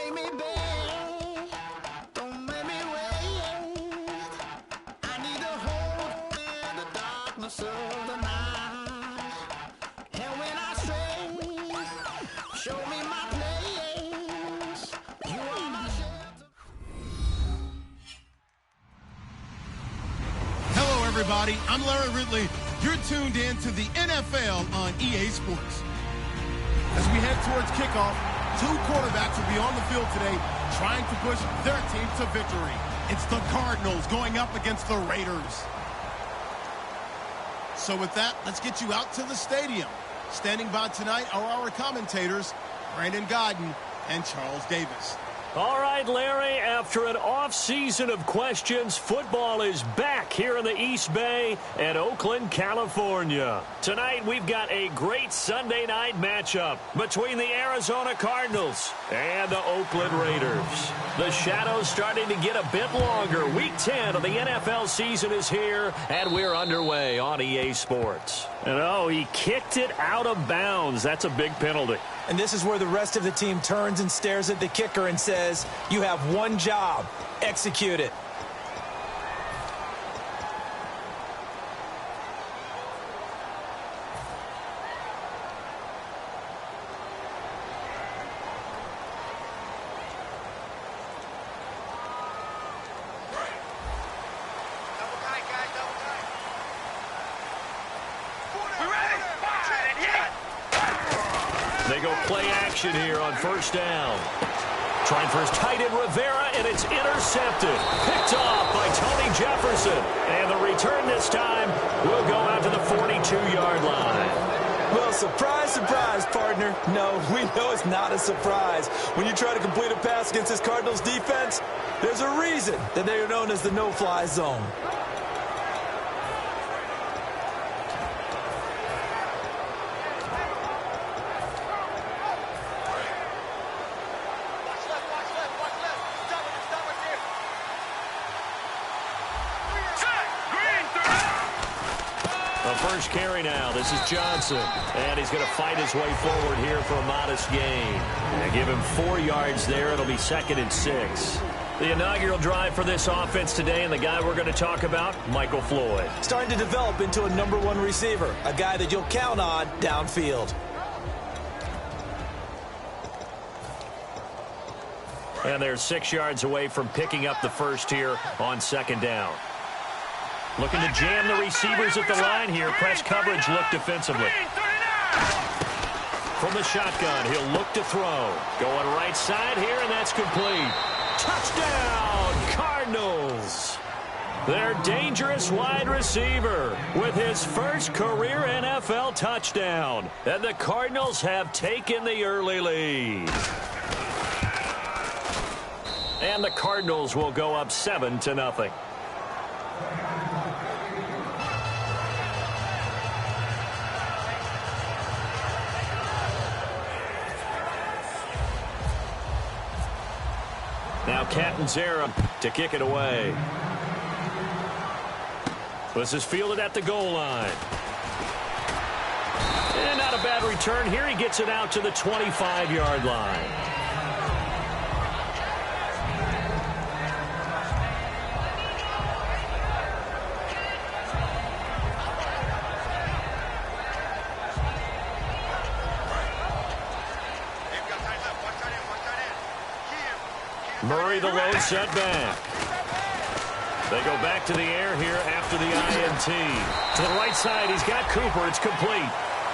make me beg, don't make me wait. I need to hold in the darkness of the night. And when I stray, show me my place. You are my shelter. Hello, everybody. I'm Larry Ridley. You're tuned in to the NFL on EA Sports. As we head towards kickoff, two quarterbacks will be on the field today trying to push their team to victory. It's the Cardinals going up against the Raiders. So with that, let's get you out to the stadium. Standing by tonight are our commentators, Brandon Godden and Charles Davis. All right, Larry, after an off-season of questions, football is back here in the East Bay at Oakland, California. Tonight, we've got a great Sunday night matchup between the Arizona Cardinals and the Oakland Raiders. The shadows starting to get a bit longer. Week 10 of the NFL season is here, and we're underway on EA Sports. And oh, he kicked it out of bounds. That's a big penalty. And this is where the rest of the team turns and stares at the kicker and says, you have one job, execute it. They go play action here on first down. Trying for his tight end Rivera, and it's intercepted. Picked off by Tony Jefferson. And the return this time will go out to the 42-yard line. Well, surprise, surprise, partner. No, we know it's not a surprise. When you try to complete a pass against this Cardinals defense, there's a reason that they are known as the no-fly zone. First carry now. This is Johnson. And he's going to fight his way forward here for a modest gain. And give him 4 yards there. It'll be 2nd and 6. The inaugural drive for this offense today, and the guy we're going to talk about, Michael Floyd. Starting to develop into a #1 receiver, a guy that you'll count on downfield. And they're 6 yards away from picking up the first here on 2nd down. Looking to jam the receivers at the line here. Press coverage look defensively. From the shotgun, he'll look to throw. Going right side here, and that's complete. Touchdown, Cardinals. Their dangerous wide receiver with his first career NFL touchdown. And the Cardinals have taken the early lead. And the Cardinals will go up 7-0. Now Catanzaro to kick it away. This is fielded at the goal line. And not a bad return here. He gets it out to the 25-yard line. Murray the low setback. They go back to the air here after the INT. To the right side, he's got Cooper. It's complete.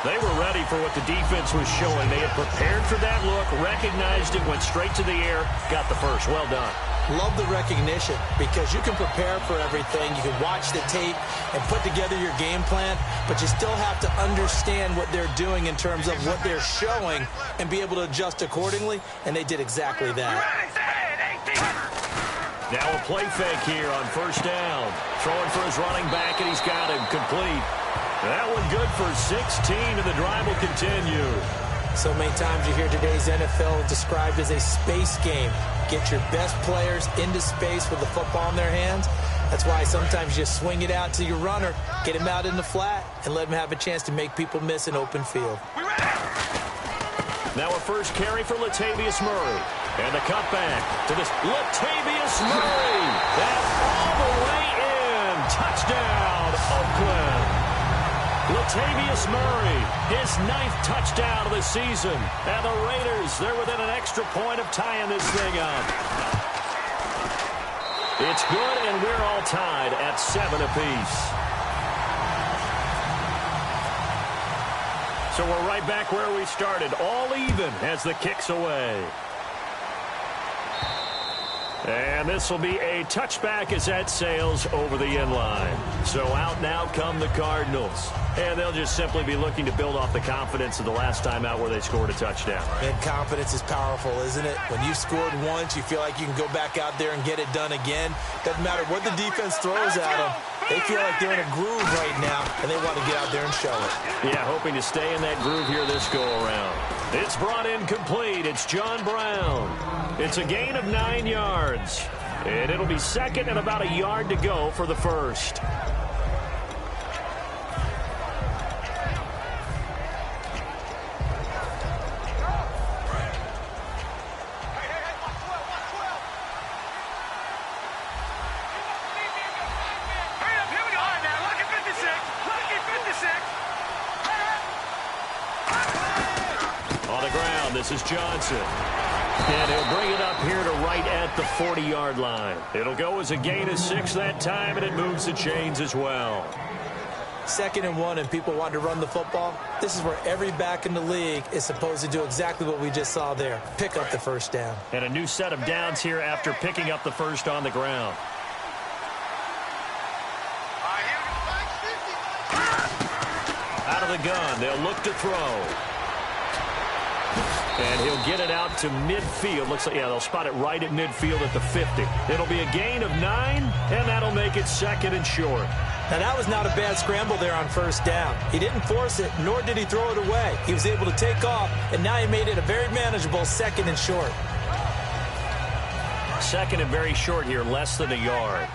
They were ready for what the defense was showing. They had prepared for that look, recognized it, went straight to the air, got the first. Well done. Love the recognition because you can prepare for everything. You can watch the tape and put together your game plan, but you still have to understand what they're doing in terms of what they're showing and be able to adjust accordingly, and they did exactly that. Now a play fake here on first down. Throwing for his running back, and he's got him complete. That one good for 16, and the drive will continue. So many times you hear today's NFL described as a space game. Get your best players into space with the football in their hands. That's why sometimes you swing it out to your runner, get him out in the flat, and let him have a chance to make people miss an open field. Now a first carry for Latavius Murray. And the cutback to this Latavius Murray. That's all the way in. Touchdown, Oakland. Latavius Murray, his 9th touchdown of the season. And the Raiders, they're within an extra point of tying this thing up. It's good, and we're all tied at 7 apiece. So we're right back where we started, all even as the kick's away. And this will be a touchback as that sails over the end line. So out now come the Cardinals. And they'll just simply be looking to build off the confidence of the last time out where they scored a touchdown. And confidence is powerful, isn't it? When you've scored once, you feel like you can go back out there and get it done again. Doesn't matter what the defense throws at them. They feel like they're in a groove right now, and they want to get out there and show it. Yeah, hoping to stay in that groove here this go-around. It's brought in complete. It's John Brown. It's a gain of 9 yards. And it'll be second and about a yard to go for the first. This is Johnson. And he'll bring it up here to right at the 40-yard line. It'll go as a gain of 6 that time, and it moves the chains as well. 2nd and 1, and people want to run the football. This is where every back in the league is supposed to do exactly what we just saw there. Pick up the first down. And a new set of downs here after picking up the first on the ground. Out of the gun, they'll look to throw. And he'll get it out to midfield. Looks like, yeah, they'll spot it right at midfield at the 50. It'll be a gain of 9, and that'll make it 2nd and short. Now, that was not a bad scramble there on first down. He didn't force it, nor did he throw it away. He was able to take off, and now he made it a very manageable 2nd and short. 2nd and very short here, less than a yard.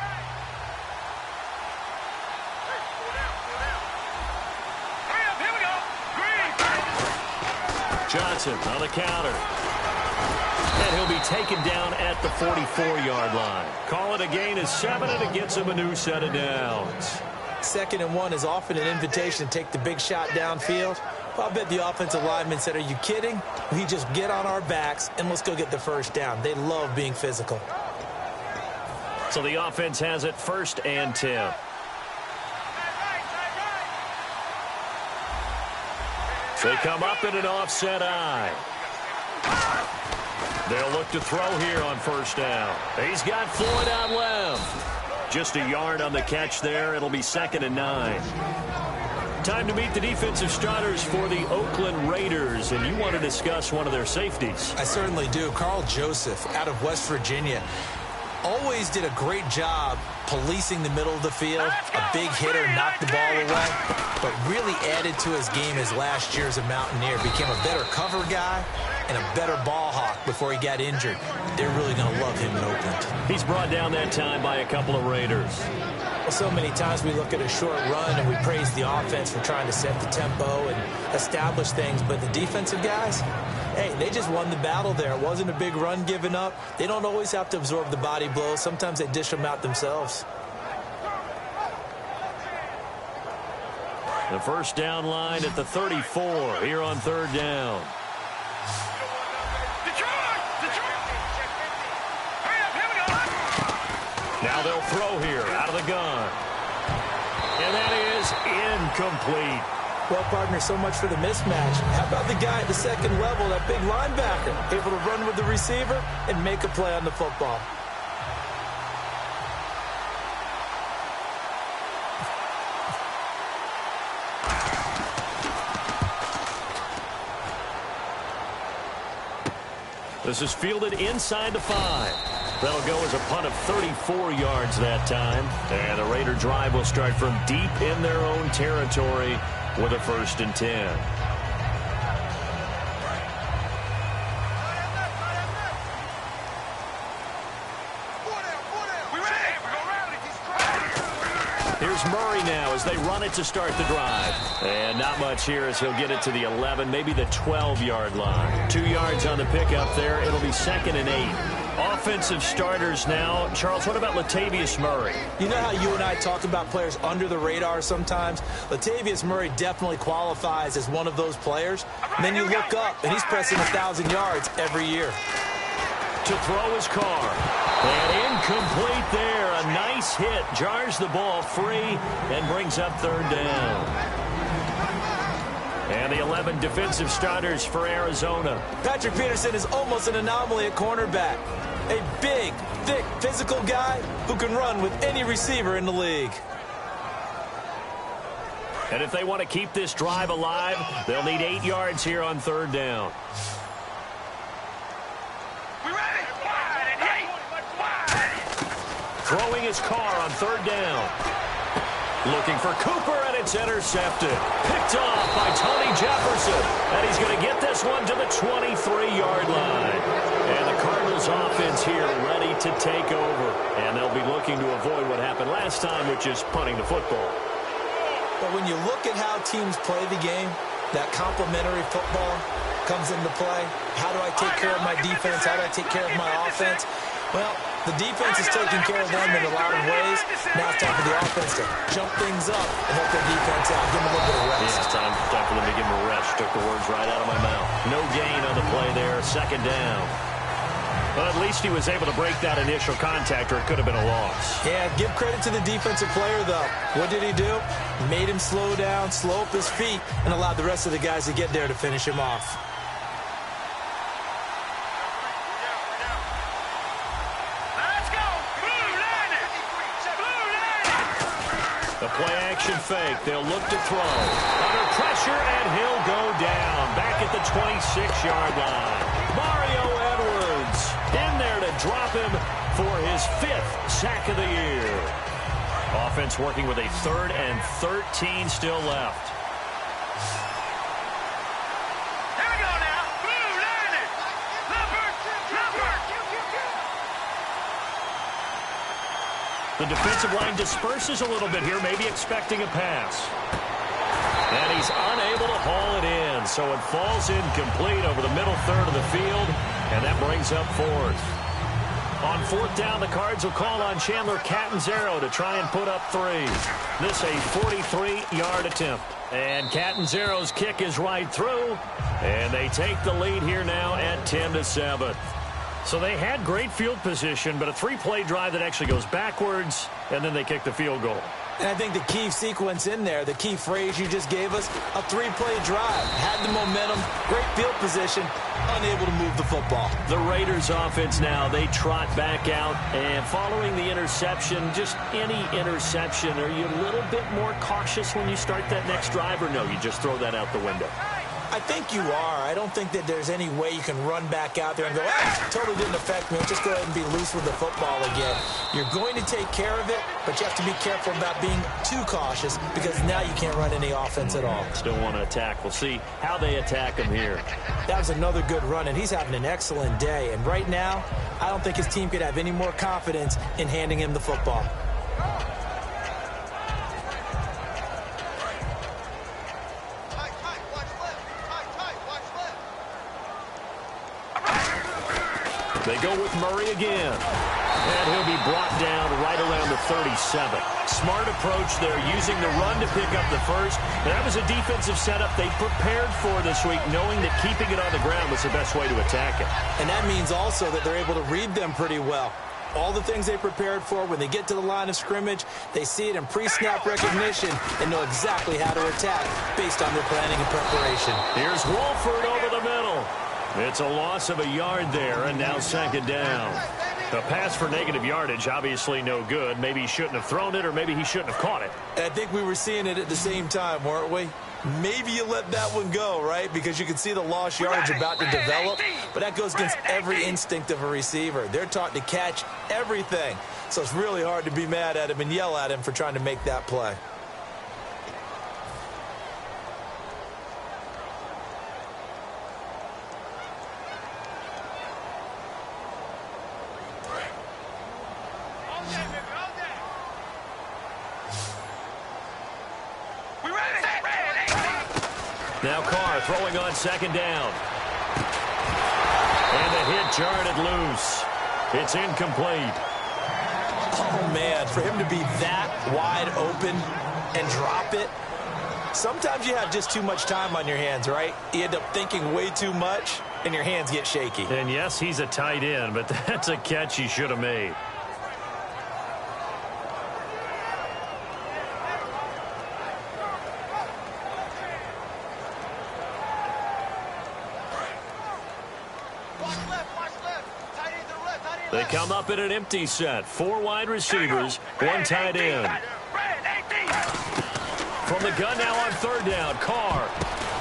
Johnson on the counter. And he'll be taken down at the 44-yard line. Call it a gain of 7, and it gets him a new set of downs. 2nd and 1 is often an invitation to take the big shot downfield. Well, I bet the offensive lineman said, are you kidding? We just get on our backs, and let's go get the first down. They love being physical. So the offense has it 1st and 10. They come up in an offset eye. They'll look to throw here on first down. He's got Floyd out left. Just a yard on the catch there. It'll be 2nd and 9. Time to meet the defensive starters for the Oakland Raiders, and you want to discuss one of their safeties. I certainly do. Carl Joseph out of West Virginia. Always did a great job policing the middle of the field. A big hitter, knocked the ball away, but really added to his game his last year as a Mountaineer. Became a better cover guy and a better ball hawk before he got injured. They're really going to love him in Oakland. He's brought down that time by a couple of Raiders. Well, so many times we look at a short run and we praise the offense for trying to set the tempo and establish things, but the defensive guys, hey, they just won the battle there. It wasn't a big run given up. They don't always have to absorb the body blows. Sometimes they dish them out themselves. The first down line at the 34 here on 3rd down. Now they'll throw here out of the gun. And that is incomplete. Well, partner, so much for the mismatch. How about the guy at the 2nd level, that big linebacker, able to run with the receiver and make a play on the football? This is fielded inside the 5. That'll go as a punt of 34 yards that time. And the Raider drive will start from deep in their own territory with a 1st and 10. Here's Murray now as they run it to start the drive. And not much here as he'll get it to the 11, maybe the 12-yard line. 2 yards on the pickup there. It'll be 2nd and 8. Offensive starters now. Charles, what about Latavius Murray? You know how you and I talk about players under the radar sometimes? Latavius Murray definitely qualifies as one of those players. And then you look up, and he's pressing 1,000 yards every year. To throw his car. And incomplete there. A nice hit. Jars the ball free and brings up 3rd down. And the 11 defensive starters for Arizona. Patrick Peterson is almost an anomaly at cornerback. A big, thick, physical guy who can run with any receiver in the league. And if they want to keep this drive alive, they'll need 8 yards here on 3rd down. Throwing his car on 3rd down. Looking for Cooper, and it's intercepted. Picked off by Tony Jefferson. And he's going to get this one to the 23-yard line. And the Cardinals offense here ready to take over. And they'll be looking to avoid what happened last time, which is punting the football. But when you look at how teams play the game, that complementary football comes into play. How do I take care of my defense? How do I take care of my offense? Well, the defense is taking care of them in a lot of ways. Now it's time for the offense to jump things up and help their defense out. Give them a little bit of rest. Yeah, it's time for them to give them a rest. Took the words right out of my mouth. No gain on the play there. 2nd down. But at least he was able to break that initial contact, or it could have been a loss. Yeah, give credit to the defensive player, though. What did he do? Made him slow down, slow up his feet, and allowed the rest of the guys to get there to finish him off. The play-action fake. They'll look to throw. Under pressure, and he'll go down. Back at the 26-yard line. Mario Edwards in there to drop him for his 5th sack of the year. Offense working with a 3rd and 13 still left. Here we go now. Blue line it. The defensive line disperses a little bit here, maybe expecting a pass. And he's unable to haul it in, so it falls incomplete over the middle third of the field, and that brings up 4th. On 4th down, the Cards will call on Chandler Catanzaro to try and put up 3. This a 43-yard attempt. And Catanzaro's kick is right through, and they take the lead here now at 10-7. So they had great field position, but a 3-play drive that actually goes backwards, and then they kick the field goal. And I think the key sequence in there, the key phrase you just gave us, a 3-play drive. Had the momentum, great field position, unable to move the football. The Raiders offense now, they trot back out, and following the interception, just any interception, are you a little bit more cautious when you start that next drive, or no, you just throw that out the window? I think you are. I don't think that there's any way you can run back out there and go, totally didn't affect me. Just go ahead and be loose with the football again. You're going to take care of it, but you have to be careful about being too cautious because now you can't run any offense at all. Still want to attack. We'll see how they attack him here. That was another good run, and he's having an excellent day. And right now, I don't think his team could have any more confidence in handing him the football. They go with Murray again. And he'll be brought down right around the 37. Smart approach there, using the run to pick up the first. That was a defensive setup they prepared for this week, knowing that keeping it on the ground was the best way to attack it. And that means also that they're able to read them pretty well. All the things they prepared for, when they get to the line of scrimmage, they see it in pre-snap recognition and know exactly how to attack based on their planning and preparation. Here's Wolford over the middle. It's a loss of a yard there, and now 2nd down. A pass for negative yardage, obviously no good. Maybe he shouldn't have thrown it, or maybe he shouldn't have caught it. I think we were seeing it at the same time, weren't we? Maybe you let that one go, right? Because you can see the lost yardage about to develop. But that goes against every instinct of a receiver. They're taught to catch everything. So it's really hard to be mad at him and yell at him for trying to make that play. Now Carr throwing on second down. And the hit jarred it loose. It's incomplete. Oh, man, for him to be that wide open and drop it, sometimes you have just too much time on your hands, right? You end up thinking way too much, and your hands get shaky. And yes, he's a tight end, but that's a catch he should have made. They come up in an empty set. 4 wide receivers, 1 tight end. From the gun now on third down, Carr.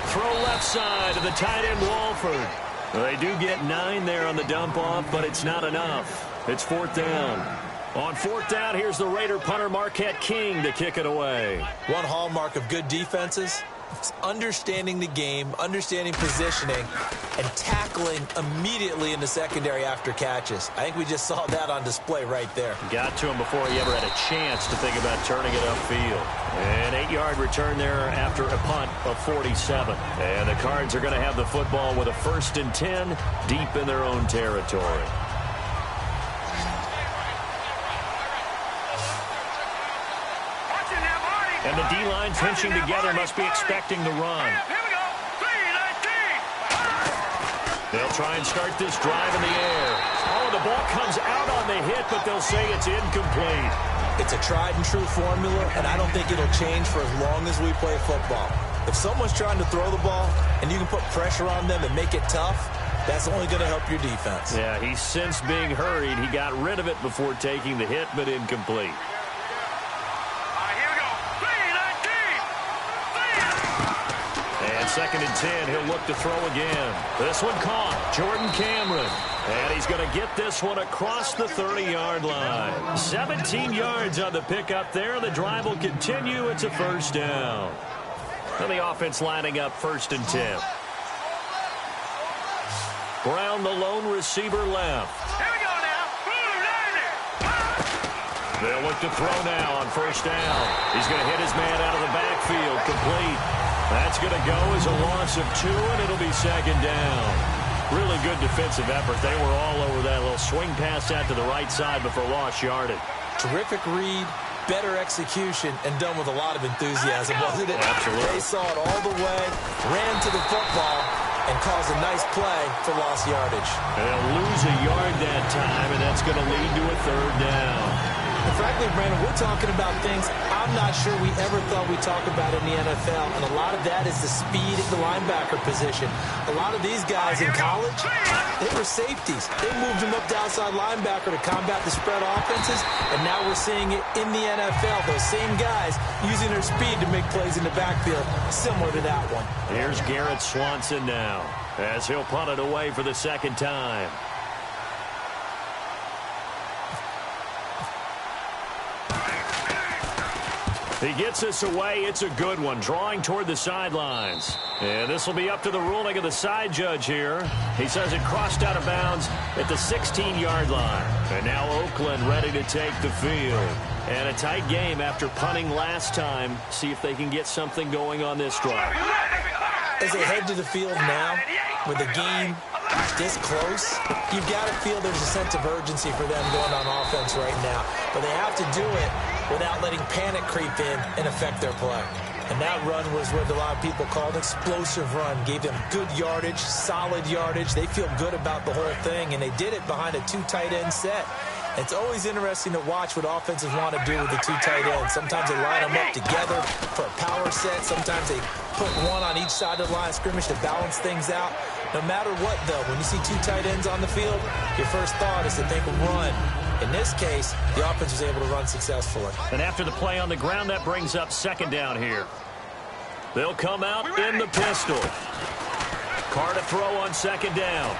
Throw left side to the tight end, Walford. They do get 9 there on the dump-off, but it's not enough. It's 4th down. On 4th down, here's the Raider punter Marquette King to kick it away. One hallmark of good defenses is understanding the game, understanding positioning, and tackling immediately in the secondary after catches. I think we just saw that on display right there. Got to him before he ever had a chance to think about turning it upfield. An 8-yard return there after a punt of 47. And the Cards are going to have the football with a 1st and 10 deep in their own territory. And the D-line pinching together, must be expecting the run. They'll try and start this drive in the air. Oh, the ball comes out on the hit, but they'll say it's incomplete. It's a tried-and-true formula, and I don't think it'll change for as long as we play football. If someone's trying to throw the ball and you can put pressure on them and make it tough, that's only going to help your defense. Yeah, he's since being hurried. He got rid of it before taking the hit, but incomplete. And 2nd and 10, he'll look to throw again. This one caught, Jordan Cameron. And he's going to get this one across the 30-yard line. 17 yards on the pickup there. The drive will continue. It's a 1st down. And the offense lining up 1st and 10. Brown, the lone receiver, left. Here we go now. They'll look to throw now on 1st down. He's going to hit his man out of the backfield. Complete. That's going to go as a loss of 2, and it'll be 2nd down. Really good defensive effort. They were all over that little swing pass out to the right side before lost yardage. Terrific read, better execution, and done with a lot of enthusiasm, wasn't it? Absolutely. They saw it all the way, ran to the football, and caused a nice play for lost yardage. They'll lose a yard that time, and that's going to lead to a 3rd down. And frankly, Brandon, we're talking about things I'm not sure we ever thought we'd talk about in the NFL, and a lot of that is the speed at the linebacker position. A lot of these guys in college, they were safeties. They moved them up to outside linebacker to combat the spread offenses, and now we're seeing it in the NFL. Those same guys using their speed to make plays in the backfield, similar to that one. Here's Garrett Swanson now, as he'll punt it away for the 2nd time. He gets us away. It's a good one. Drawing toward the sidelines. And this will be up to the ruling of the side judge here. He says it crossed out of bounds at the 16-yard line. And now Oakland ready to take the field. And a tight game after punting last time. See if they can get something going on this drive. As they head to the field now, with the game this close, you've got to feel there's a sense of urgency for them going on offense right now. But they have to do it without letting panic creep in and affect their play. And that run was what a lot of people call an explosive run. Gave them good yardage, solid yardage. They feel good about the whole thing, and they did it behind a 2 tight end set. It's always interesting to watch what offenses want to do with the 2 tight ends. Sometimes they line them up together for a power set. Sometimes they put one on each side of the line of scrimmage to balance things out. No matter what, though, when you see 2 tight ends on the field, your first thought is to think run. In this case, the offense was able to run successfully. And after the play on the ground, that brings up 2nd down here. They'll come out in the pistol. Carr to throw on 2nd down.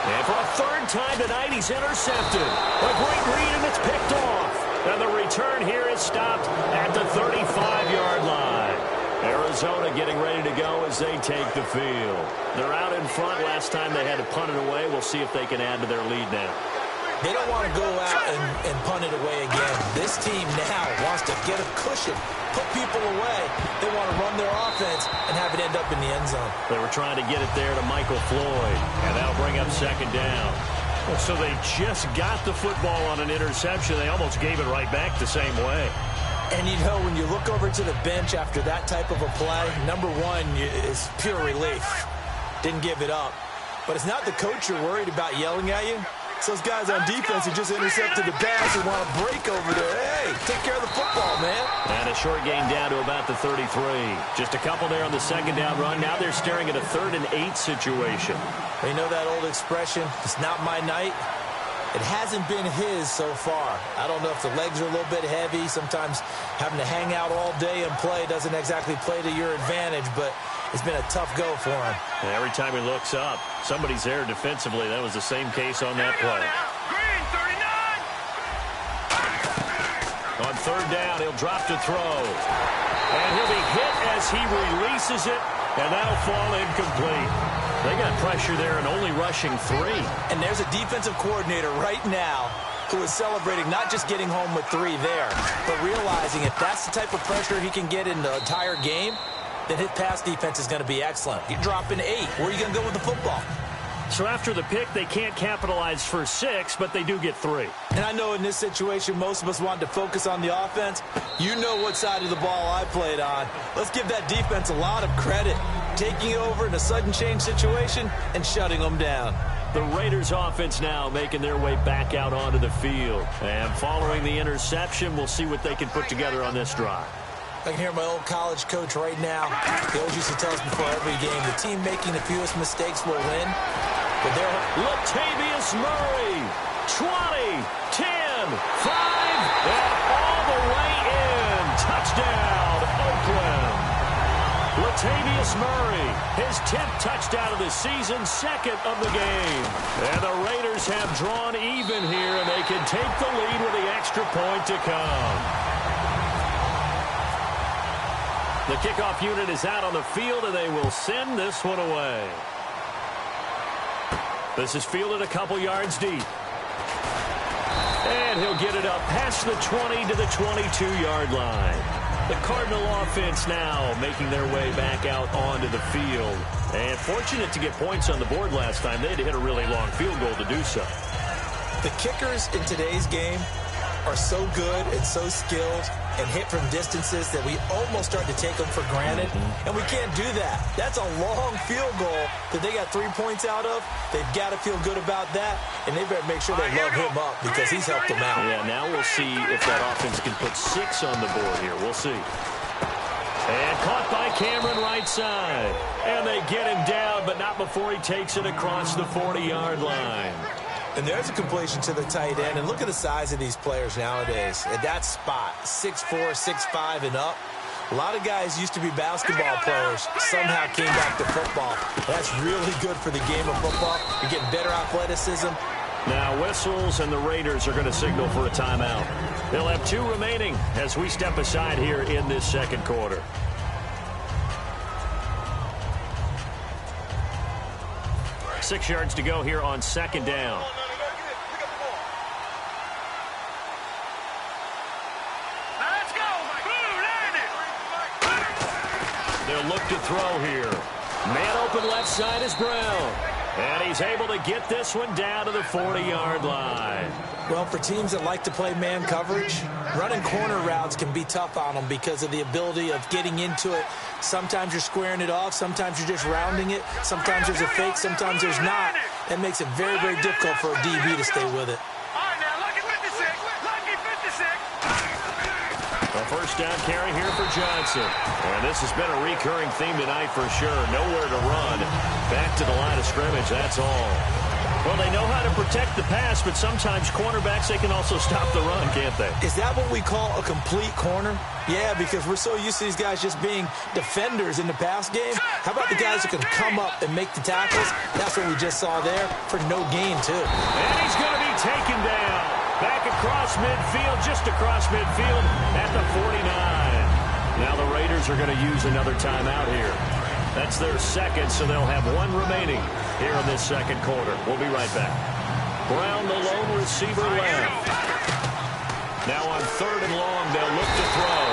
And for a 3rd time tonight, he's intercepted. A great read, and it's picked off. And the return here is stopped at the 35-yard line. Arizona getting ready to go as they take the field. They're out in front. Last time they had to punt it away. We'll see if they can add to their lead now. They don't want to go out and punt it away again. This team now wants to get a cushion, put people away. They want to run their offense and have it end up in the end zone. They were trying to get it there to Michael Floyd, and that'll bring up second down. So they just got the football on an interception. They almost gave it right back the same way. And you know, when you look over to the bench after that type of a play, number one is pure relief. Didn't give it up. But it's not the coach you're worried about yelling at you. It's those guys on defense who just intercepted the pass and want to break over there. Hey, take care of the football, man. And a short gain down to about the 33. Just a couple there on the second down run. Now they're staring at a 3rd and 8 situation. You know that old expression, it's not my night? It hasn't been his so far. I don't know if the legs are a little bit heavy. Sometimes having to hang out all day and play doesn't exactly play to your advantage, but it's been a tough go for him. And every time he looks up, somebody's there defensively. That was the same case on that play. Green, 39. On 3rd down, he'll drop to throw. And he'll be hit as he releases it, and that'll fall incomplete. They got pressure there and only rushing 3. And there's a defensive coordinator right now who is celebrating not just getting home with 3 there, but realizing if that's the type of pressure he can get in the entire game, then his pass defense is going to be excellent. You're dropping 8. Where are you going to go with the football? So after the pick, they can't capitalize for 6, but they do get 3. And I know in this situation, most of us wanted to focus on the offense. You know what side of the ball I played on. Let's give that defense a lot of credit. Taking over in a sudden change situation and shutting them down. The Raiders offense now making their way back out onto the field. And following the interception, we'll see what they can put together on this drive. I can hear my old college coach right now. He always used to tell us before every game, the team making the fewest mistakes will win. But they're Latavius Murray, 20, 10, 5, and all the way in. Touchdown, Oakland. Latavius Murray, his 10th touchdown of the season, 2nd of the game. And the Raiders have drawn even here, and they can take the lead with the extra point to come. The kickoff unit is out on the field, and they will send this one away. This is fielded a couple yards deep. And he'll get it up past the 20 to the 22-yard line. The Cardinal offense now making their way back out onto the field. And fortunate to get points on the board last time. They had to hit a really long field goal to do so. The kickers in today's game are so good and so skilled and hit from distances that we almost start to take them for granted. And we can't do that. That's a long field goal that they got 3 points out of. They've got to feel good about that, and they better make sure they love him up because he's helped them out. Yeah, now we'll see if that offense can put 6 on the board here. We'll see. And caught by Cameron right side. And they get him down, but not before he takes it across the 40-yard line. And there's a completion to the tight end. And look at the size of these players nowadays. At that spot, 6'4", 6'5", and up. A lot of guys used to be basketball players, somehow came back to football. That's really good for the game of football. You're getting better athleticism. Now whistles, and the Raiders are going to signal for a timeout. They'll have 2 remaining as we step aside here in this second quarter. Six yards to go here on second down. Let's go. They'll look to throw here. Man open left side is Brown. And he's able to get this one down to the 40-yard line. Well, for teams that like to play man coverage, running corner routes can be tough on them because of the ability of getting into it. Sometimes you're squaring it off. Sometimes you're just rounding it. Sometimes there's a fake. Sometimes there's not. That makes it very, very difficult for a DB to stay with it. All right, now, lucky 56. Lucky 56. A first down carry here for Johnson. And this has been a recurring theme tonight for sure. Nowhere to run. Back to the line of scrimmage, that's all. Well, they know how to protect the pass, but sometimes cornerbacks, they can also stop the run, can't they? Is that what we call a complete corner? Yeah, because we're so used to these guys just being defenders in the pass game. How about the guys who can come up and make the tackles? That's what we just saw there for no gain, too. And he's going to be taken down. Back across midfield, just across midfield at the 49. Now the Raiders are going to use another timeout here. That's their second, so they'll have 1 remaining here in this second quarter. We'll be right back. Brown, the lone receiver, left. Now on 3rd and long, they'll look to throw.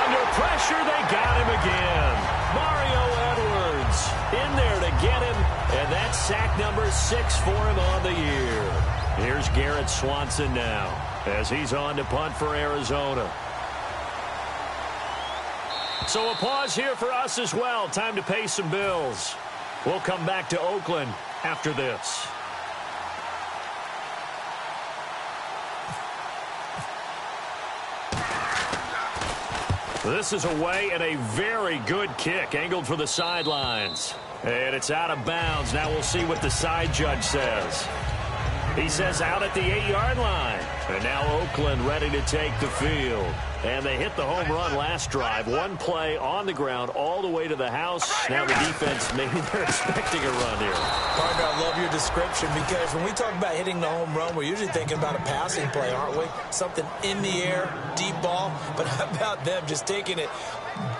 Under pressure, they got him again. Mario Edwards in there to get him, and that's sack number 6 for him on the year. Here's Garrett Swanson now as he's on to punt for Arizona. So a pause here for us as well. Time to pay some bills. We'll come back to Oakland after this. This is away and a very good kick angled for the sidelines. And it's out of bounds. Now we'll see what the side judge says. He says out at the 8-yard line. And now Oakland ready to take the field. And they hit the home run last drive. One play on the ground all the way to the house. Now the defense, maybe they're expecting a run here. Partner, I love your description because when we talk about hitting the home run, we're usually thinking about a passing play, aren't we? Something in the air, deep ball. But how about them just taking it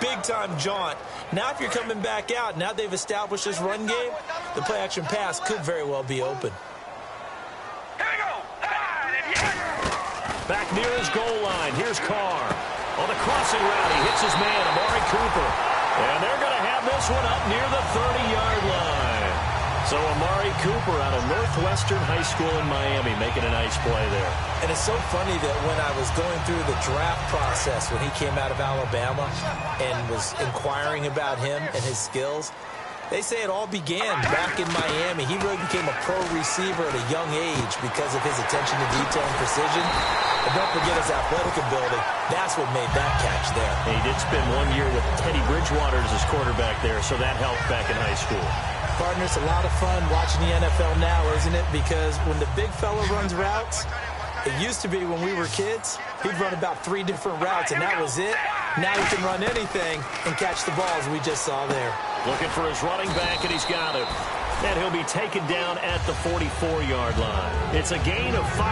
big-time jaunt? Now if you're coming back out, now they've established this run game, the play-action pass could very well be open. Back near his goal line. Here's Carr. On the crossing route, he hits his man, Amari Cooper. And they're going to have this one up near the 30-yard line. So Amari Cooper out of Northwestern High School in Miami making a nice play there. And it's so funny that when I was going through the draft process when he came out of Alabama and was inquiring about him and his skills, they say it all began back in Miami. He really became a pro receiver at a young age because of his attention to detail and precision. And don't forget his athletic ability. That's what made that catch there. And he did spend 1 year with Teddy Bridgewater as his quarterback there, so that helped back in high school. Partner, it's a lot of fun watching the NFL now, isn't it? Because when the big fella runs routes, it used to be when we were kids, he'd run about 3 different routes, and that was it. Now he can run anything and catch the balls we just saw there. Looking for his running back, and he's got him. And he'll be taken down at the 44-yard line. It's a gain of 5,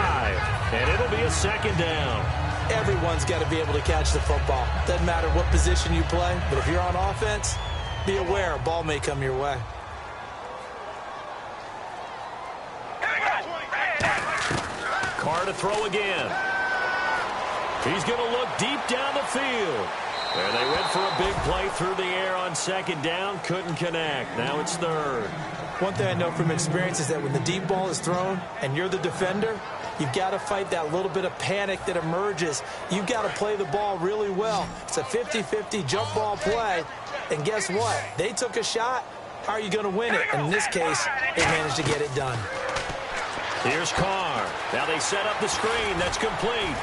and it'll be a 2nd down. Everyone's got to be able to catch the football. Doesn't matter what position you play, but if you're on offense, be aware a ball may come your way. Carr to throw again. He's going to look deep down the field. And they went for a big play through the air on 2nd down. Couldn't connect. Now it's 3rd. One thing I know from experience is that when the deep ball is thrown and you're the defender, you've got to fight that little bit of panic that emerges. You've got to play the ball really well. It's a 50-50 jump ball play. And guess what? They took a shot. How are you going to win it? And in this case, they managed to get it done. Here's Carr. Now they set up the screen. That's complete.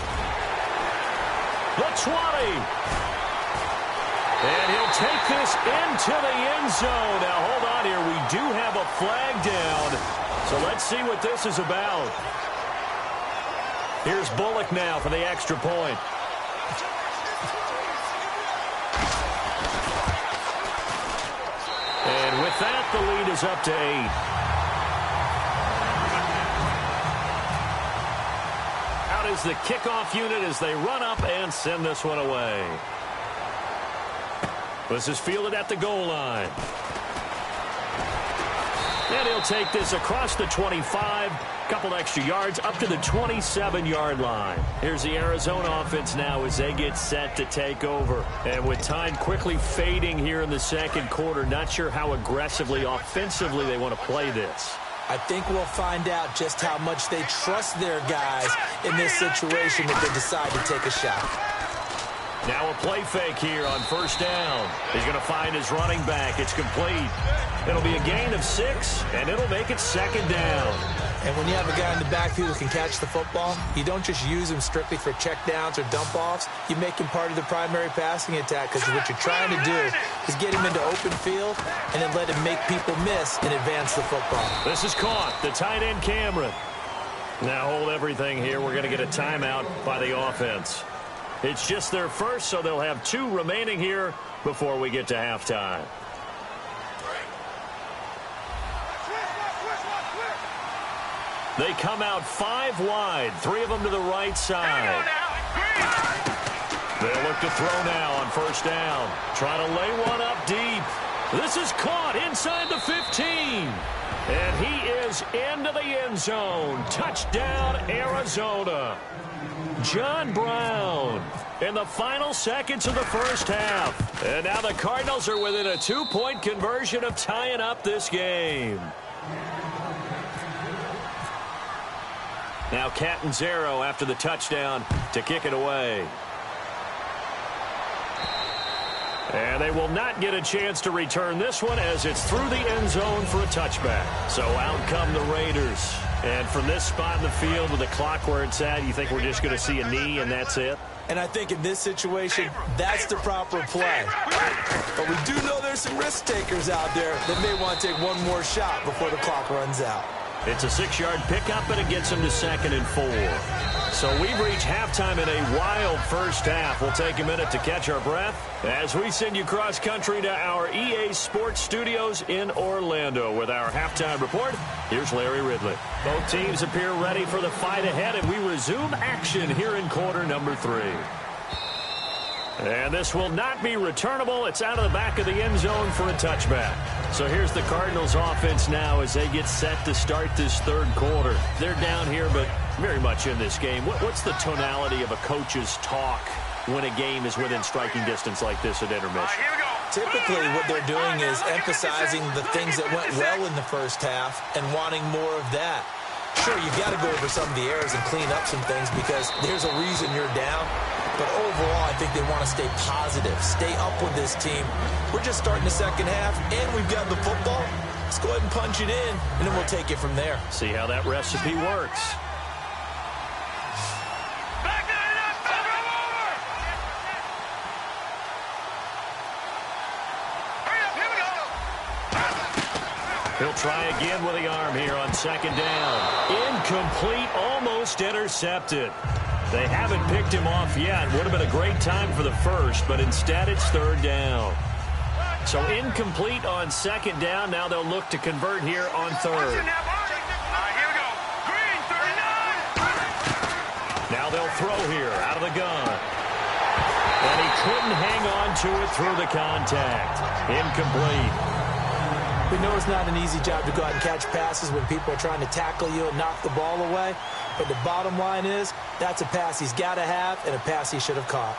The 20. And he'll take this into the end zone. Now, hold on here. We do have a flag down. So let's see what this is about. Here's Bullock now for the extra point. And with that, the lead is up to 8. Out is the kickoff unit as they run up and send this one away. This is fielded at the goal line. And he'll take this across the 25, couple extra yards, up to the 27-yard line. Here's the Arizona offense now as they get set to take over. And with time quickly fading here in the 2nd quarter, not sure how aggressively, offensively they want to play this. I think we'll find out just how much they trust their guys in this situation if they decide to take a shot. Now a play fake here on 1st down. He's going to find his running back. It's complete. It'll be a gain of 6, and it'll make it 2nd down. And when you have a guy in the backfield who can catch the football, you don't just use him strictly for checkdowns or dump-offs. You make him part of the primary passing attack because what you're trying to do is get him into open field and then let him make people miss and advance the football. This is caught. The tight end, Cameron. Now hold everything here. We're going to get a timeout by the offense. It's just their first, so they'll have 2 remaining here before we get to halftime. They come out 5 wide, 3 of them to the right side. They'll look to throw now on 1st down. Trying to lay one up deep. This is caught inside the 15. And he is into the end zone. Touchdown, Arizona. John Brown in the final seconds of the first half. And now the Cardinals are within a 2-point conversion of tying up this game. Now Catanzaro after the touchdown to kick it away. And they will not get a chance to return this one as it's through the end zone for a touchback. So out come the Raiders. And from this spot in the field with the clock where it's at, you think we're just going to see a knee and that's it? And I think in this situation, that's the proper play. But we do know there's some risk takers out there that may want to take one more shot before the clock runs out. It's a 6-yard pickup, and it gets them to 2nd and 4. So we've reached halftime in a wild first half. We'll take a minute to catch our breath as we send you cross-country to our EA Sports Studios in Orlando with our halftime report. Here's Larry Ridley. Both teams appear ready for the fight ahead, and we resume action here in quarter number 3. And this will not be returnable. It's out of the back of the end zone for a touchback. So here's the Cardinals offense now as they get set to start this third quarter. They're down here, but very much in this game. What's the tonality of a coach's talk when a game is within striking distance like this at intermission? Typically, what they're doing is emphasizing the things that went well in the first half and wanting more of that. Sure, you got to go over some of the errors and clean up some things because there's a reason you're down. But overall, I think they want to stay positive, stay up with this team. We're just starting the second half, and we've got the football. Let's go ahead and punch it in, and then we'll take it from there. See how that recipe works. He'll try again with the arm here on 2nd down. Incomplete, almost intercepted. They haven't picked him off yet. Would have been a great time for the first, but instead it's 3rd down. So incomplete on 2nd down. Now they'll look to convert here on 3rd. Now they'll throw here out of the gun. And he couldn't hang on to it through the contact. Incomplete. We know it's not an easy job to go out and catch passes when people are trying to tackle you and knock the ball away. But the bottom line is, that's a pass he's got to have and a pass he should have caught.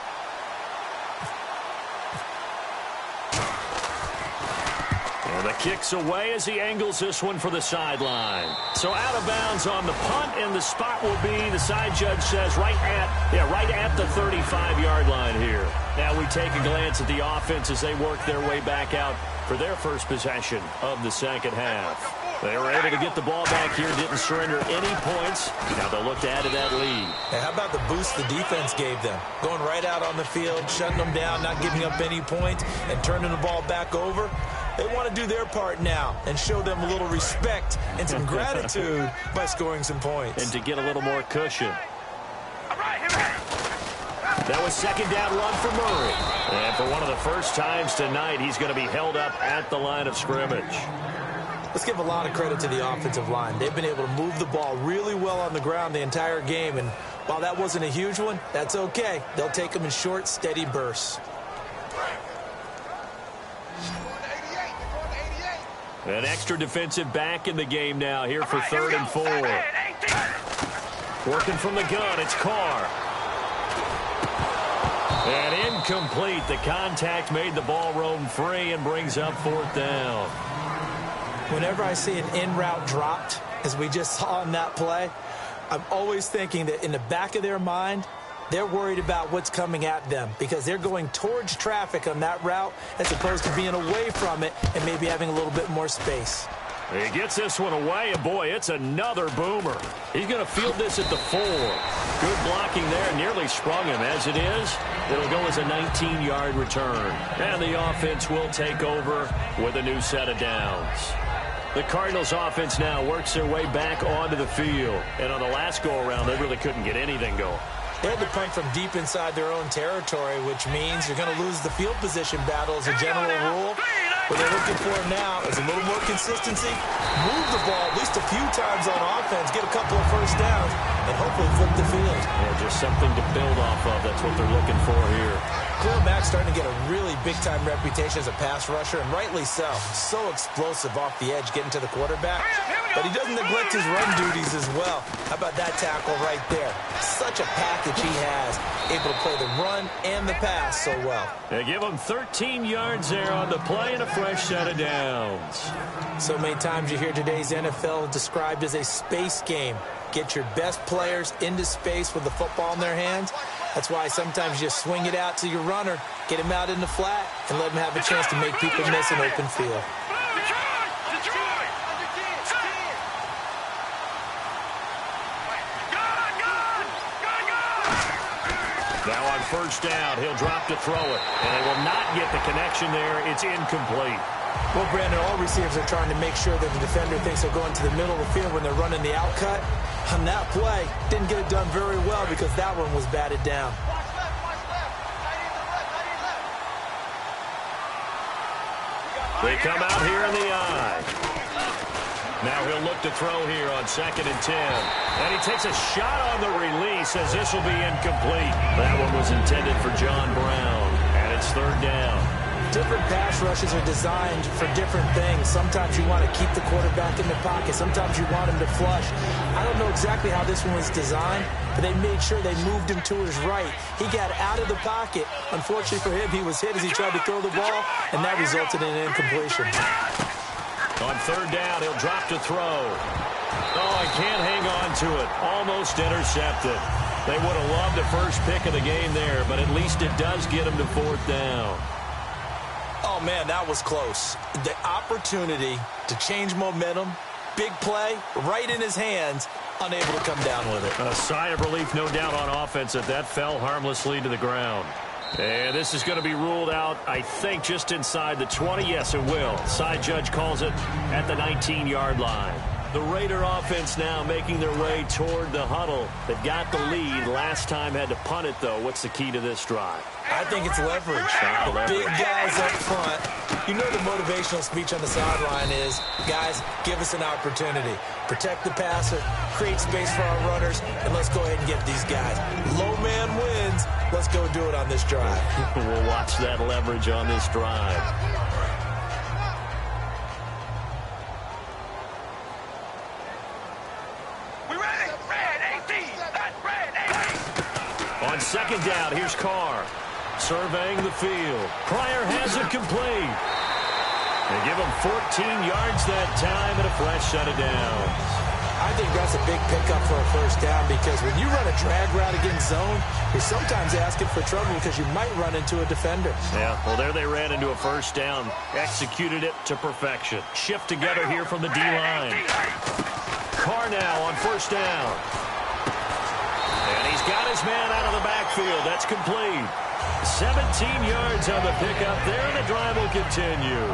And the kick's away as he angles this one for the sideline. So out of bounds on the punt, and the spot will be, the side judge says, right at the 35-yard line here. Now we take a glance at the offense as they work their way back out for their first possession of the second half. They were able to get the ball back here, didn't surrender any points. Now they'll look to add to that lead. Hey, how about the boost the defense gave them? Going right out on the field, shutting them down, not giving up any points, and turning the ball back over. They want to do their part now and show them a little respect and some gratitude by scoring some points. And to get a little more cushion. That was 2nd down run for Murray. And for one of the first times tonight, he's going to be held up at the line of scrimmage. Let's give a lot of credit to the offensive line. They've been able to move the ball really well on the ground the entire game. And while that wasn't a huge one, that's okay. They'll take them in short, steady bursts. An extra defensive back in the game now here for 3rd and 4. Working from the gun, it's Carr. And incomplete. The contact made the ball roam free and brings up 4th down. Whenever I see an in-route dropped, as we just saw in that play, I'm always thinking that in the back of their mind, they're worried about what's coming at them because they're going towards traffic on that route as opposed to being away from it and maybe having a little bit more space. He gets this one away, and boy, it's another boomer. He's going to field this at the 4. Good blocking there, nearly sprung him. As it is, it'll go as a 19-yard return. And the offense will take over with a new set of downs. The Cardinals offense now works their way back onto the field. And on the last go-around, they really couldn't get anything going. They had to punt from deep inside their own territory, which means you're going to lose the field position battle as a general rule. What they're looking for now is a little more consistency, move the ball at least a few times on offense, get a couple of first downs, and hopefully flip the field. Yeah, just something to build off of. That's what they're looking for here. Khalil Mack's starting to get a really big-time reputation as a pass rusher, and rightly so. So explosive off the edge getting to the quarterback. But he doesn't neglect his run duties as well. How about that tackle right there? Such a package he has, able to play the run and the pass so well. They give him 13 yards there on the play and a fresh set of downs. So many times you hear today's NFL described as a space game. Get your best players into space with the football in their hands. That's why sometimes you just swing it out to your runner, get him out in the flat, and let him have a chance to make people miss an open field. Now on first down, he'll drop to throw it, and they will not get the connection there. It's incomplete. Well, Brandon, all receivers are trying to make sure that the defender thinks they're going to the middle of the field when they're running the out cut. On that play, didn't get it done very well because that one was batted down. They come out here in the eye. Now he'll look to throw here on 2nd and 10. And he takes a shot on the release as this will be incomplete. That one was intended for John Brown, and it's 3rd down. Different pass rushes are designed for different things. Sometimes you want to keep the quarterback in the pocket. Sometimes you want him to flush. I don't know exactly how this one was designed, but they made sure they moved him to his right. He got out of the pocket. Unfortunately for him, he was hit as he tried to throw the ball, and that resulted in an incompletion. On 3rd down, he'll drop to throw. Oh, I can't hang on to it. Almost intercepted. They would have loved the first pick of the game there, but at least it does get him to 4th down. Oh, man, that was close. The opportunity to change momentum, big play, right in his hands, unable to come down with it. A sigh of relief, no doubt, on offense that fell harmlessly to the ground. And this is going to be ruled out, I think, just inside the 20. Yes, it will. Side judge calls it at the 19-yard line. The Raider offense now making their way toward the huddle. They've got the lead. Last time had to punt it, though. What's the key to this drive? I think it's leverage. The big guys up front. You know the motivational speech on the sideline is, guys, give us an opportunity. Protect the passer, create space for our runners, and let's go ahead and get these guys. Low man wins. Let's go do it on this drive. We'll watch that leverage on this drive. On 2nd down, here's Carr. Surveying the field. Pryor has it complete. They give him 14 yards that time and a fresh set of downs. I think that's a big pickup for a first down because when you run a drag route against zone, you're sometimes asking for trouble because you might run into a defender. Yeah, well, there they ran into a first down. Executed it to perfection. Shift together here from the D-line. Carr now on 1st down. And he's got his man out of the backfield. That's complete. 17 yards on the pickup there, and the drive will continue.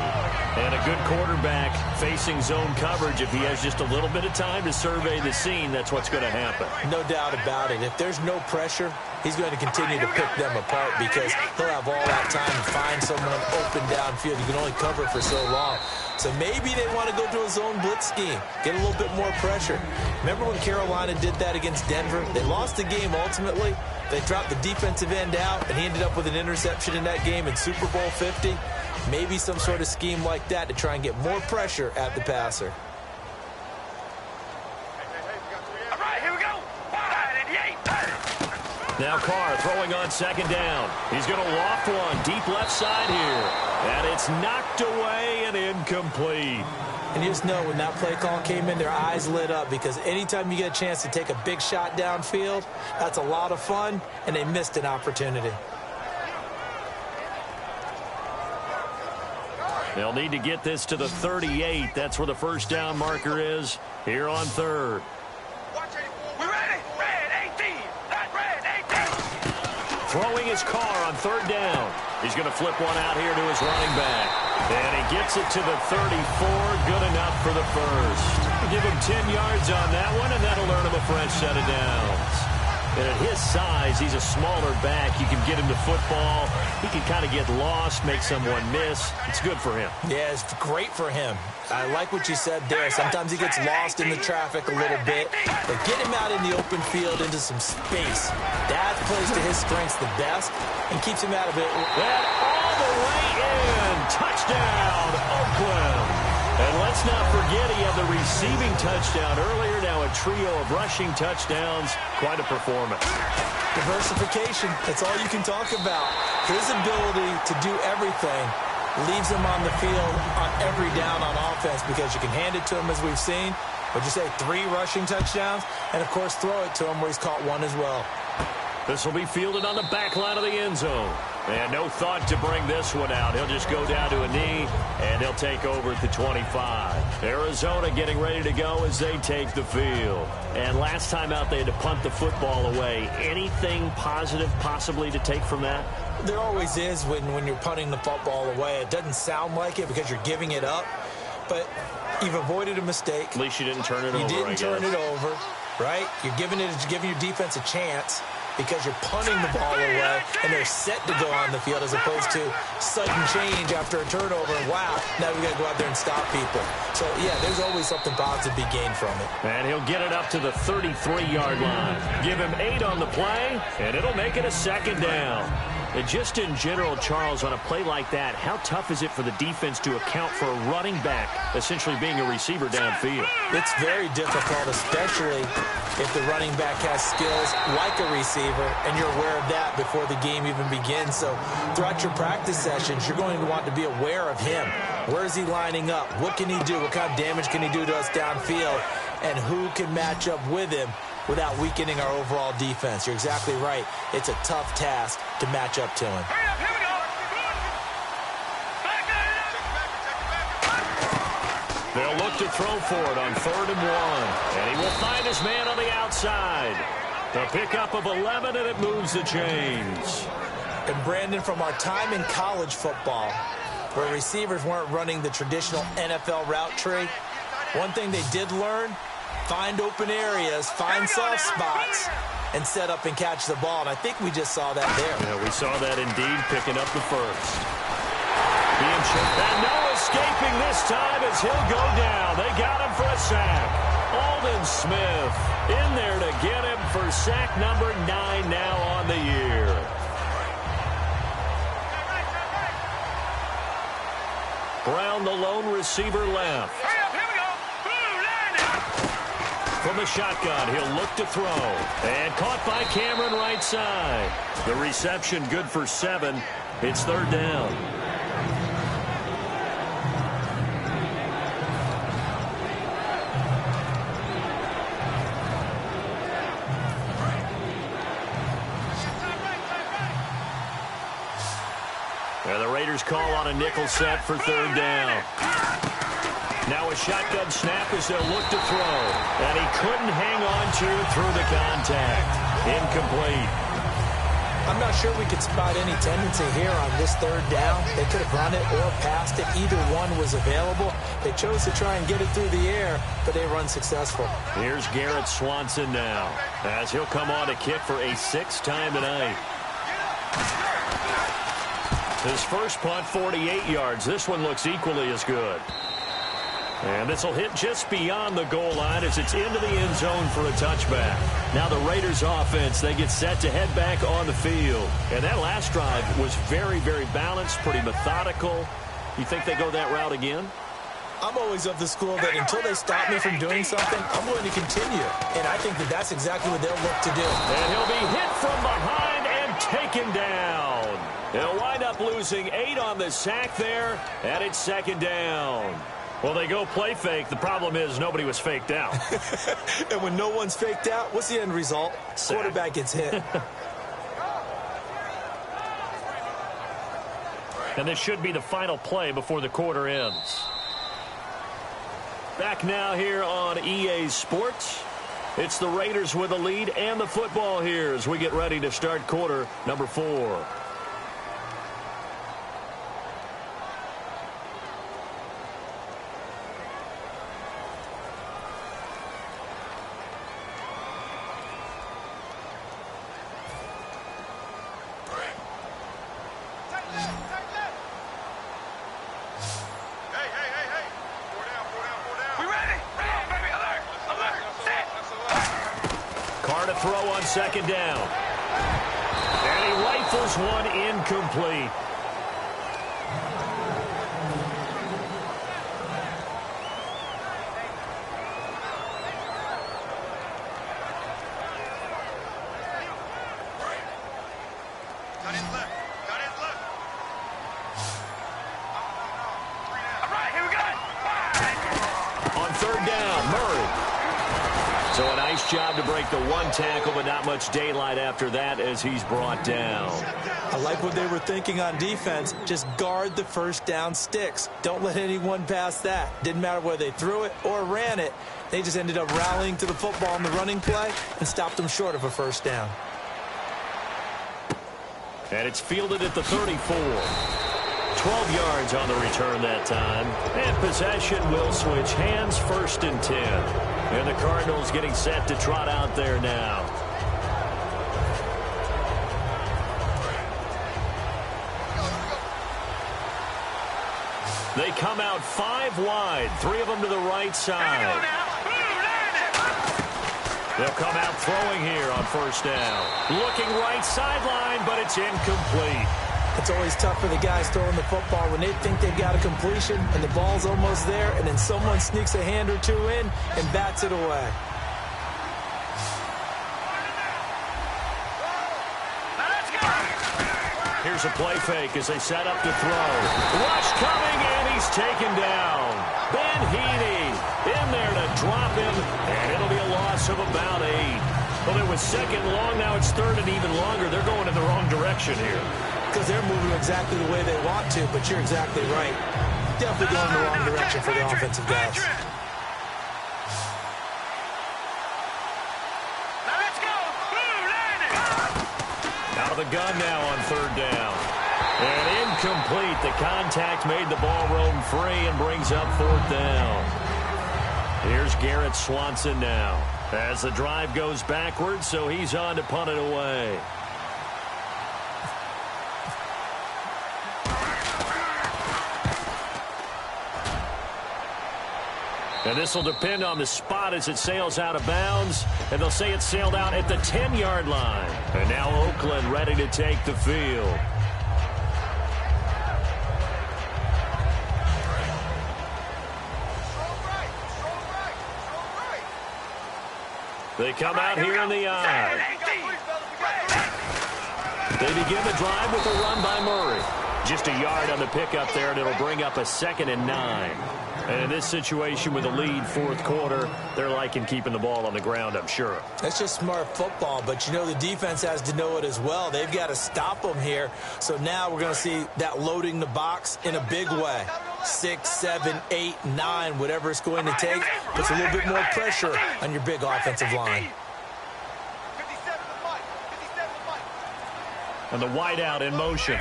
And a good quarterback facing zone coverage. If he has just a little bit of time to survey the scene, that's what's going to happen. No doubt about it. If there's no pressure, he's going to continue to pick them apart because he'll have all that time to find someone open downfield. You can only cover for so long. So maybe they want to go to a zone blitz scheme, get a little bit more pressure. Remember when Carolina did that against Denver? They lost the game ultimately. They dropped the defensive end out, and he ended up with an interception in that game in Super Bowl 50. Maybe some sort of scheme like that to try and get more pressure at the passer. All right, here we go. Now Carr throwing on 2nd down. He's going to loft one deep left side here. And it's knocked away and incomplete. And you just know when that play call came in, their eyes lit up because anytime you get a chance to take a big shot downfield, that's a lot of fun, and they missed an opportunity. They'll need to get this to the 38. That's where the first down marker is here on 3rd. We ready? Red 18. That's red 18. Throwing his Carr on 3rd down. He's going to flip one out here to his running back. And he gets it to the 34. Good enough for the first. Give him 10 yards on that one, and that'll earn him a fresh set of downs. And at his size, he's a smaller back. You can get him to football. He can kind of get lost, make someone miss. It's good for him. Yeah, it's great for him. I like what you said there. Sometimes he gets lost in the traffic a little bit. But get him out in the the open field into some space. That plays to his strengths the best and keeps him out of it. And all the way in. Touchdown, Oakland. And let's not forget he had the receiving touchdown earlier. Now a trio of rushing touchdowns. Quite a performance. Diversification, that's all you can talk about. His ability to do everything leaves him on the field on every down on offense because you can hand it to him as we've seen. What'd you say, 3 rushing touchdowns? And, of course, throw it to him where he's caught 1 as well. This will be fielded on the back line of the end zone. And no thought to bring this one out. He'll just go down to a knee, and he'll take over at the 25. Arizona getting ready to go as they take the field. And last time out, they had to punt the football away. Anything positive possibly to take from that? There always is when you're punting the football away. It doesn't sound like it because you're giving it up, but you've avoided a mistake. At least you didn't turn it over, You didn't turn guess. it over, right? You're giving your defense a chance because you're punting the ball away, and they're set to go on the field as opposed to sudden change after a turnover, and wow, now we got to go out there and stop people. So, yeah, there's always something positive to be gained from it. And he'll get it up to the 33-yard line. Give him 8 on the play, and it'll make it a 2nd down. And just in general, Charles, on a play like that, how tough is it for the defense to account for a running back essentially being a receiver downfield? It's very difficult, especially if the running back has skills like a receiver, and you're aware of that before the game even begins. So throughout your practice sessions, you're going to want to be aware of him. Where is he lining up? What can he do? What kind of damage can he do to us downfield? And who can match up with him without weakening our overall defense? You're exactly right. It's a tough task to match up to him. Hurry up, here we go. Back They'll look to throw for it on 3rd and 1. And he will find his man on the outside. The pickup of 11, and it moves the chains. And Brandon, from our time in college football, where receivers weren't running the traditional NFL route tree, one thing they did learn: find open areas, find soft spots, and set up and catch the ball. And I think we just saw that there. Yeah, we saw that indeed, picking up the first. And no escaping this time as he'll go down. They got him for a sack. Aldon Smith in there to get him for sack number 9 now on the year. Brown, the lone receiver, left. Hurry up, here we go. Blue, line it. From the shotgun, he'll look to throw. And caught by Cameron right side. The reception good for 7. It's 3rd down. And the Raiders call on a nickel set for 3rd down. Now a shotgun snap as they'll look to throw. And he couldn't hang on to it through the contact. Incomplete. I'm not sure we could spot any tendency here on this 3rd down. They could have run it or passed it. Either one was available. They chose to try and get it through the air, but they run successful. Here's Garrett Swanson now, as he'll come on to kick for a 6th time tonight. His first punt, 48 yards. This one looks equally as good. And this will hit just beyond the goal line as it's into the end zone for a touchback. Now the Raiders offense, they get set to head back on the field. And that last drive was very, very balanced, pretty methodical. You think they go that route again? I'm always of the school that until they stop me from doing something, I'm going to continue. And I think that that's exactly what they'll look to do. And he'll be hit from behind and taken down. They'll wind up losing 8 on the sack there, and it's 2nd down. Well, they go play fake. The problem is nobody was faked out. And when no one's faked out, what's the end result? Sack. Quarterback gets hit. And this should be the final play before the quarter ends. Back now here on EA Sports. It's the Raiders with a lead and the football here as we get ready to start quarter number 4. Carr to throw on second down. And he rifles one incomplete. So a nice job to break the one tackle, but not much daylight after that as he's brought down. I like what they were thinking on defense. Just guard the first down sticks. Don't let anyone pass that. Didn't matter whether they threw it or ran it. They just ended up rallying to the football in the running play and stopped them short of a first down. And it's fielded at the 34. 12 yards on the return that time. And possession will switch hands, 1st and 10. And the Cardinals getting set to trot out there now. They come out 5 wide, 3 of them to the right side. They'll come out throwing here on 1st down. Looking right sideline, but it's incomplete. It's always tough for the guys throwing the football when they think they've got a completion and the ball's almost there, and then someone sneaks a hand or two in and bats it away. Here's a play fake as they set up to throw. Rush coming, and he's taken down. Ben Heaney in there to drop him, and it'll be a loss of about 8. Well, it was 2nd long. Now it's 3rd and even longer. They're going in the wrong direction here. Because they're moving exactly the way they want to, but you're exactly right. Definitely going in the wrong direction for the offensive guys. Out of the gun now on 3rd down. And incomplete. The contact made the ball roam free and brings up 4th down. Here's Garrett Swanson now as the drive goes backwards, so he's on to punt it away. And this will depend on the spot as it sails out of bounds. And they'll say it sailed out at the 10-yard line. And now Oakland ready to take the field. They come out here in the eye. They begin the drive with a run by Murray. Just a yard on the pickup there, and it'll bring up a 2nd and 9. And in this situation with a lead 4th quarter, they're liking keeping the ball on the ground, I'm sure. That's just smart football, but you know the defense has to know it as well. They've got to stop them here. So now we're going to see that loading the box in a big way. 6, 7, 8, 9, whatever it's going to take. Puts a little bit more pressure on your big offensive line. And the wideout in motion.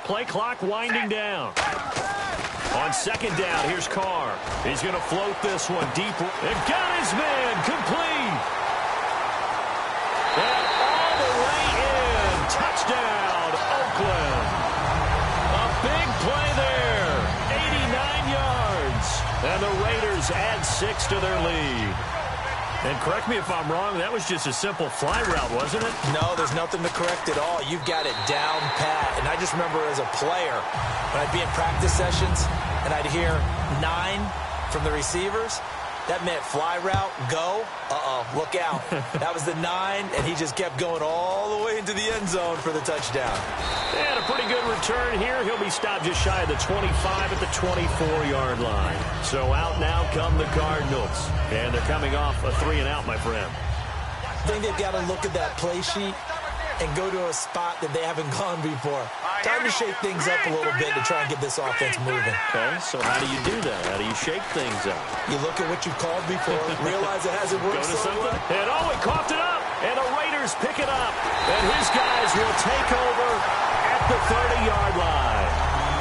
Play clock winding down. On 2nd down, here's Carr. He's going to float this one deep. And got his man complete. And all the way in. Touchdown, Oakland. A big play there. 89 yards. And the Raiders add 6 to their lead. And correct me if I'm wrong, that was just a simple fly route, wasn't it? No, there's nothing to correct at all. You've got it down pat. And I just remember as a player, when I'd be in practice sessions and I'd hear 9 from the receivers, that meant fly route, go, look out. That was the 9, and he just kept going all the way into the end zone for the touchdown. And a pretty good return here. He'll be stopped just shy of the 25 at the 24-yard line. So out now come the Cardinals. And they're coming off a 3-and-out, my friend. I think they've got to look at that play sheet and go to a spot that they haven't gone before. Time to shake things up a little bit to try and get this offense moving. Okay, so how do you do that? How do you shake things up? You look at what you've called before, realize it hasn't worked so well. And he coughed it up, and the Raiders pick it up. And his guys will take over at the 30-yard line.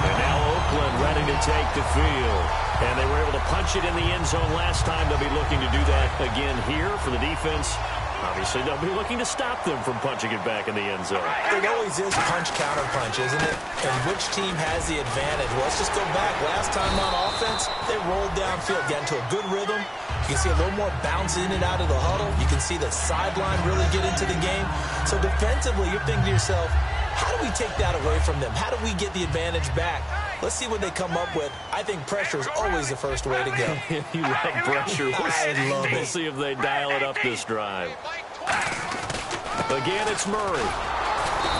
And now Oakland ready to take the field. And they were able to punch it in the end zone last time. They'll be looking to do that again here for the defense. Obviously, they'll be looking to stop them from punching it back in the end zone. It always is punch-counter-punch, isn't it? And which team has the advantage? Well, let's just go back. Last time on offense, they rolled downfield, got into a good rhythm. You can see a little more bounce in and out of the huddle. You can see the sideline really get into the game. So defensively, you're thinking to yourself, how do we take that away from them? How do we get the advantage back? Let's see what they come up with. I think pressure is always the first way to go. You love pressure. I love it. We'll see if they dial it up this drive. Again, it's Murray.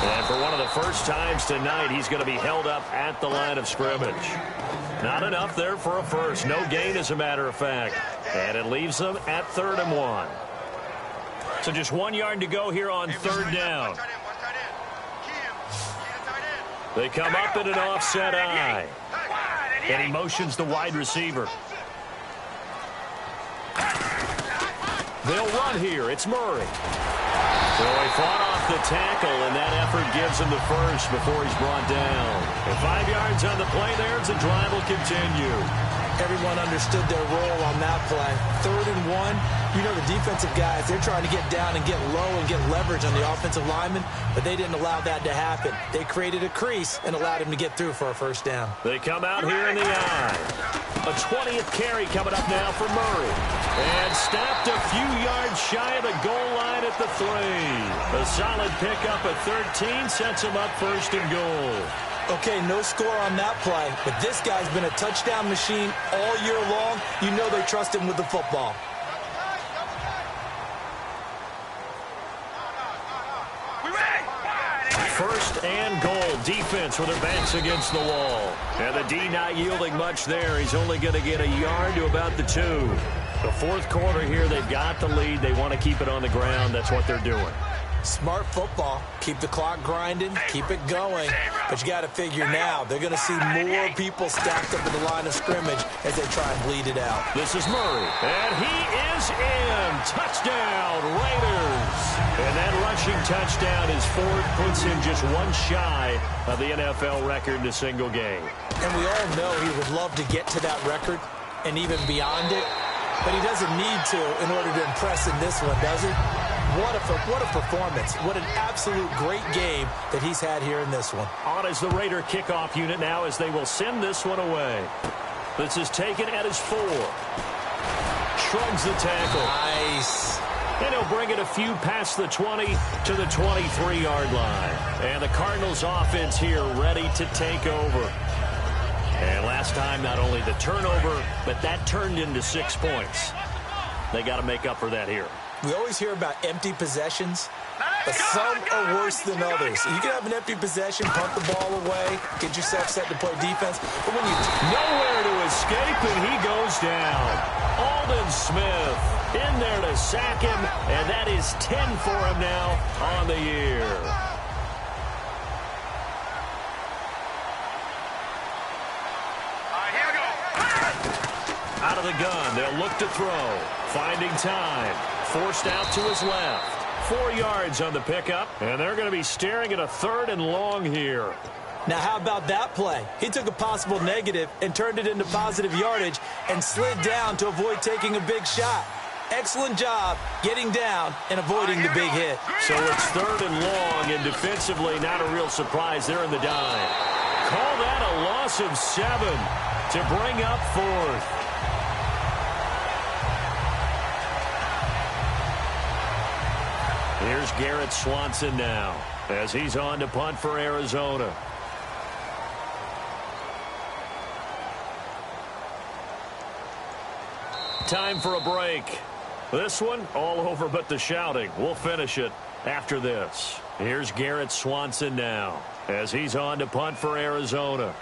And for one of the first times tonight, he's going to be held up at the line of scrimmage. Not enough there for a first. No gain, as a matter of fact. And it leaves them at 3rd and 1. So just 1 yard to go here on 3rd down. They come up in an offset eye. And he motions the wide receiver. They'll run here. It's Murray. So he fought off the tackle, and that effort gives him the first before he's brought down. And 5 yards on the play there as the drive will continue. Everyone understood their role on that play. 3rd and 1. You know the defensive guys, they're trying to get down and get low and get leverage on the offensive lineman, but they didn't allow that to happen. They created a crease and allowed him to get through for a first down. They come out here in the eye. A 20th carry coming up now for Murray. And stopped a few yards shy of the goal line at the 3. A solid pickup at 13 sets him up 1st and goal. Okay, no score on that play, but this guy's been a touchdown machine all year long. You know they trust him with the football. First and goal. Defense with their backs against the wall. And the D not yielding much there. He's only going to get a yard to about the 2. The 4th quarter here, they've got the lead. They want to keep it on the ground. That's what they're doing. Smart football. Keep the clock grinding, keep it going. But you got to figure now, they're going to see more people stacked up at the line of scrimmage as they try and bleed it out. This is Murray, and he is in. Touchdown, Raiders. And that rushing touchdown is 4th, puts him just 1 shy of the NFL record in a single game. And we all know he would love to get to that record and even beyond it, but he doesn't need to in order to impress in this one, does he? What a performance. What an absolute great game that he's had here in this one. On is the Raider kickoff unit now as they will send this one away. This is taken at his 4. Shrugs the tackle. Nice. And he'll bring it a few past the 20 to the 23-yard line. And the Cardinals offense here ready to take over. And last time, not only the turnover, but that turned into 6 points. They got to make up for that here. We always hear about empty possessions, but some are worse than others. You can have an empty possession, punt the ball away, get yourself set to play defense. But when you nowhere to escape, and he goes down. Aldon Smith in there to sack him, and that is 10 for him now on the year. Out of the gun, they'll look to throw. Finding time. Forced out to his left. 4 yards on the pickup, and they're going to be staring at a 3rd and long here. Now, how about that play? He took a possible negative and turned it into positive yardage and slid down to avoid taking a big shot. Excellent job getting down and avoiding the big hit. So it's 3rd and long, and defensively not a real surprise there in the dime. Call that a loss of 7 to bring up 4th. Here's Garrett Swanson now as he's on to punt for Arizona. Time for a break. This one all over but the shouting. We'll finish it after this. Here's Garrett Swanson now as he's on to punt for Arizona.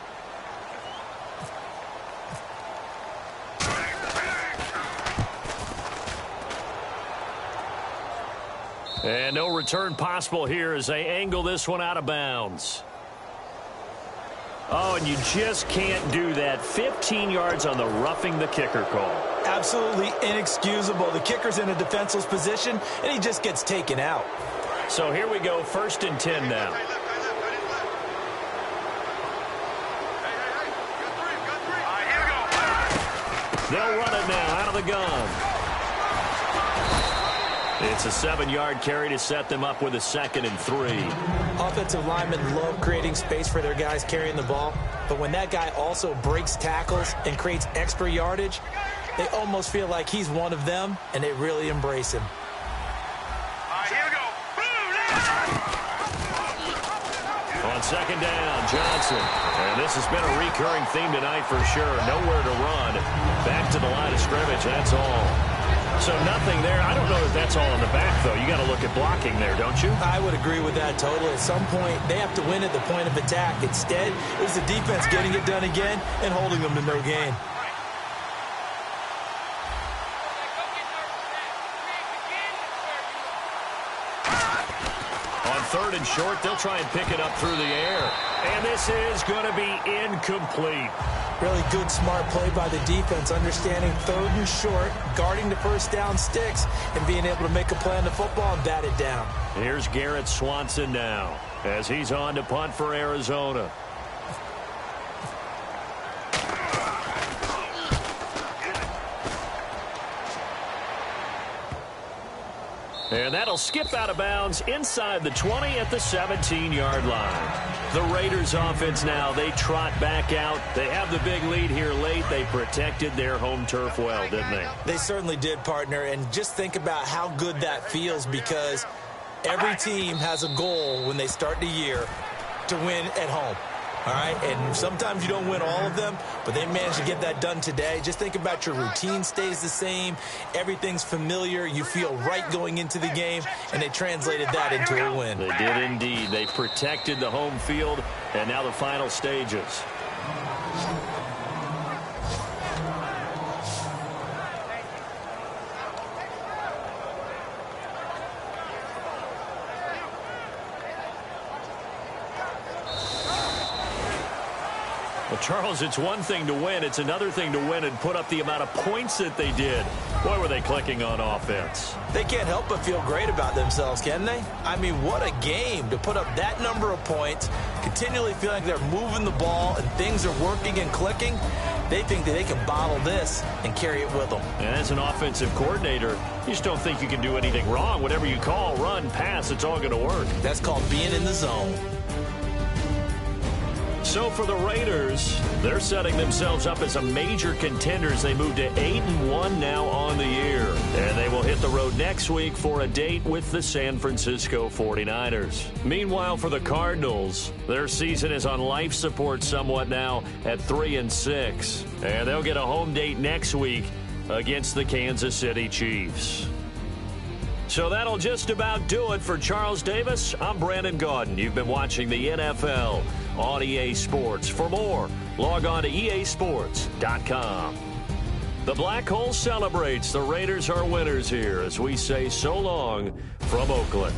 And no return possible here as they angle this one out of bounds. Oh, and you just can't do that. 15 yards on the roughing the kicker call. Absolutely inexcusable. The kicker's in a defenseless position, and he just gets taken out. So here we go, 1st and 10 now. They'll run it now out of the gun. It's a 7-yard carry to set them up with a 2nd and 3. Offensive linemen love creating space for their guys carrying the ball, but when that guy also breaks tackles and creates extra yardage, they almost feel like he's one of them, and they really embrace him. All right, here we go. On 2nd down, Johnson. And this has been a recurring theme tonight for sure. Nowhere to run. Back to the line of scrimmage, that's all. So nothing there. I don't know if that's all in the back, though. You got to look at blocking there, don't you? I would agree with that totally. At some point, they have to win at the point of attack. Instead, it was the defense getting it done again and holding them to no gain. On 3rd and short, they'll try and pick it up through the air. And this is going to be incomplete. Really good, smart play by the defense, understanding 3rd and short, guarding the first down sticks, and being able to make a play on the football and bat it down. Here's Garrett Swanson now as he's on to punt for Arizona. And that'll skip out of bounds inside the 20 at the 17-yard line. The Raiders offense now, they trot back out. They have the big lead here late. They protected their home turf well, didn't they? They certainly did, partner. And just think about how good that feels, because every team has a goal when they start the year to win at home. All right, and sometimes you don't win all of them, but they managed to get that done today. Just think about your routine stays the same. Everything's familiar. You feel right going into the game, and they translated that into a win. They did indeed. They protected the home field, and now the final stages. Well, Charles, it's one thing to win. It's another thing to win and put up the amount of points that they did. Boy, were they clicking on offense. They can't help but feel great about themselves, can they? I mean, what a game to put up that number of points, continually feel like they're moving the ball and things are working and clicking. They think that they can bottle this and carry it with them. And as an offensive coordinator, you just don't think you can do anything wrong. Whatever you call, run, pass, it's all going to work. That's called being in the zone. So for the Raiders, they're setting themselves up as a major contender as they move to 8-1 now on the year. And they will hit the road next week for a date with the San Francisco 49ers. Meanwhile, for the Cardinals, their season is on life support somewhat now at 3-6. And they'll get a home date next week against the Kansas City Chiefs. So that'll just about do it for Charles Davis. I'm Brandon Gaudin. You've been watching the NFL on EA Sports. For more, log on to easports.com. The Black Hole celebrates. The Raiders are winners here as we say so long from Oakland.